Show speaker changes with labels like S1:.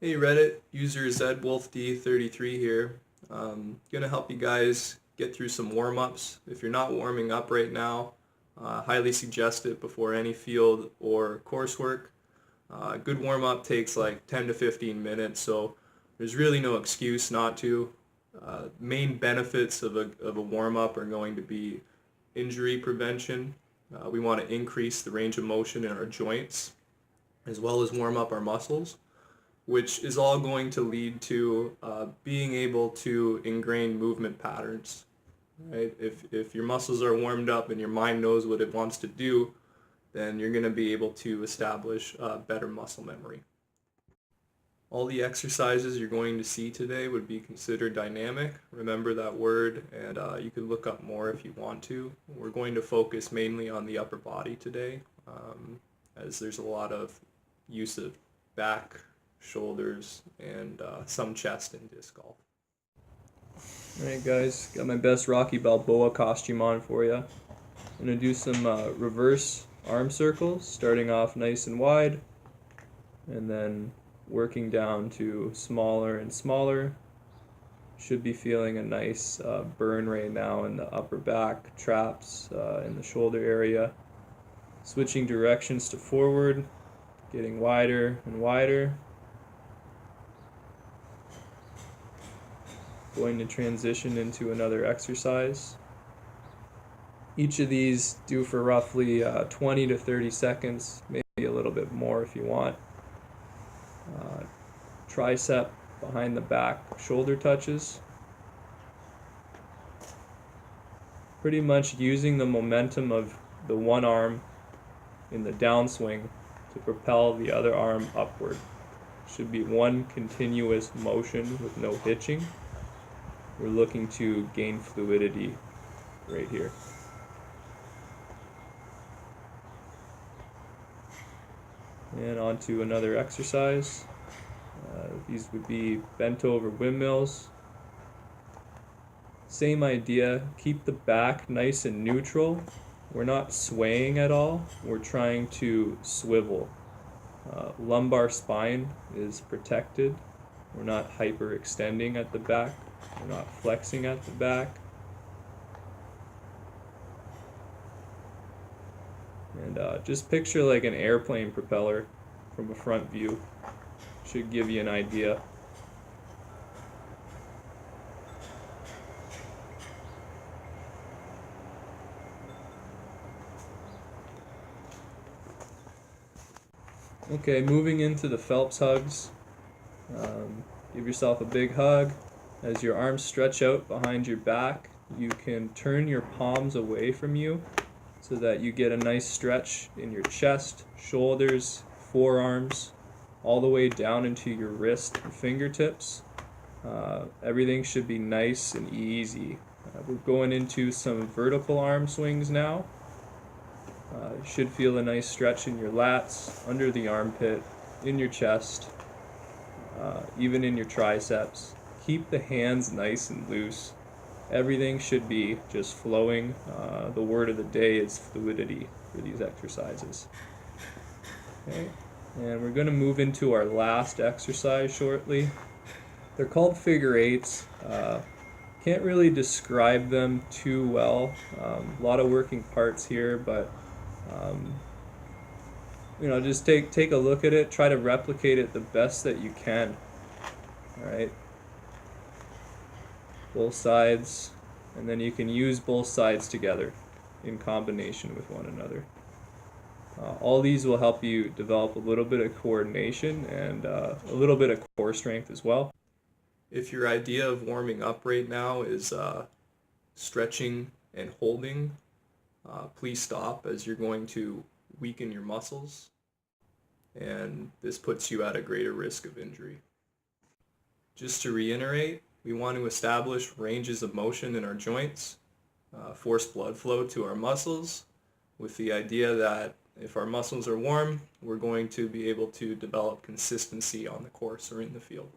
S1: Hey Reddit, user ZWolfD33 here. Gonna help you guys get through some warm-ups. If you're not warming up right now, highly suggest it before any field or coursework. Good warm-up takes like 10 to 15 minutes, so there's really no excuse not to. Main benefits of a warm-up are going to be injury prevention. We want to increase the range of motion in our joints, as well as warm up our muscles, which is all going to lead to being able to ingrain movement patterns. Right? If your muscles are warmed up and your mind knows what it wants to do, then you're going to be able to establish better muscle memory. All the exercises you're going to see today would be considered dynamic. Remember that word, and you can look up more if you want to. We're going to focus mainly on the upper body today, as there's a lot of use of back, shoulders, and some chest in disc golf. Alright guys, got my best Rocky Balboa costume on for you. I'm going to do some reverse arm circles, starting off nice and wide, and then working down to smaller and smaller. Should be feeling a nice burn right now in the upper back, traps, in the shoulder area. Switching directions to forward, getting wider and wider. Going to transition into another exercise. Each of these do for roughly 20 to 30 seconds, maybe a little bit more if you want. Tricep behind the back, shoulder touches. Pretty much using the momentum of the one arm in the downswing to propel the other arm upward. Should be one continuous motion with no hitching. We're looking to gain fluidity right here. And on to another exercise. These would be bent over windmills. Same idea, keep the back nice and neutral. We're not swaying at all, we're trying to swivel. Lumbar spine is protected. We're not hyperextending at the back. We're not flexing at the back. And just picture like an airplane propeller from a front view. Should give you an idea. Okay, moving into the Phelps hugs. Give yourself a big hug. As your arms stretch out behind your back, you can turn your palms away from you so that you get a nice stretch in your chest, shoulders, forearms, all the way down into your wrist and fingertips. Everything should be nice and easy. We're going into some vertical arm swings now. You should feel a nice stretch in your lats, under the armpit, in your chest, even in your triceps. Keep the hands nice and loose. Everything should be just flowing. The word of the day is fluidity for these exercises. Okay. And we're going to move into our last exercise shortly. They're called figure eights. Can't really describe them too well. A lot of working parts here, but just take a look at it. Try to replicate it the best that you can. All right. Both sides, and then you can use both sides together in combination with one another. All these will help you develop a little bit of coordination and a little bit of core strength as well. If your idea of warming up right now is stretching and holding, please stop, as you're going to weaken your muscles, and this puts you at a greater risk of injury. Just to reiterate, we want to establish ranges of motion in our joints, force blood flow to our muscles, with the idea that if our muscles are warm, we're going to be able to develop consistency on the course or in the field.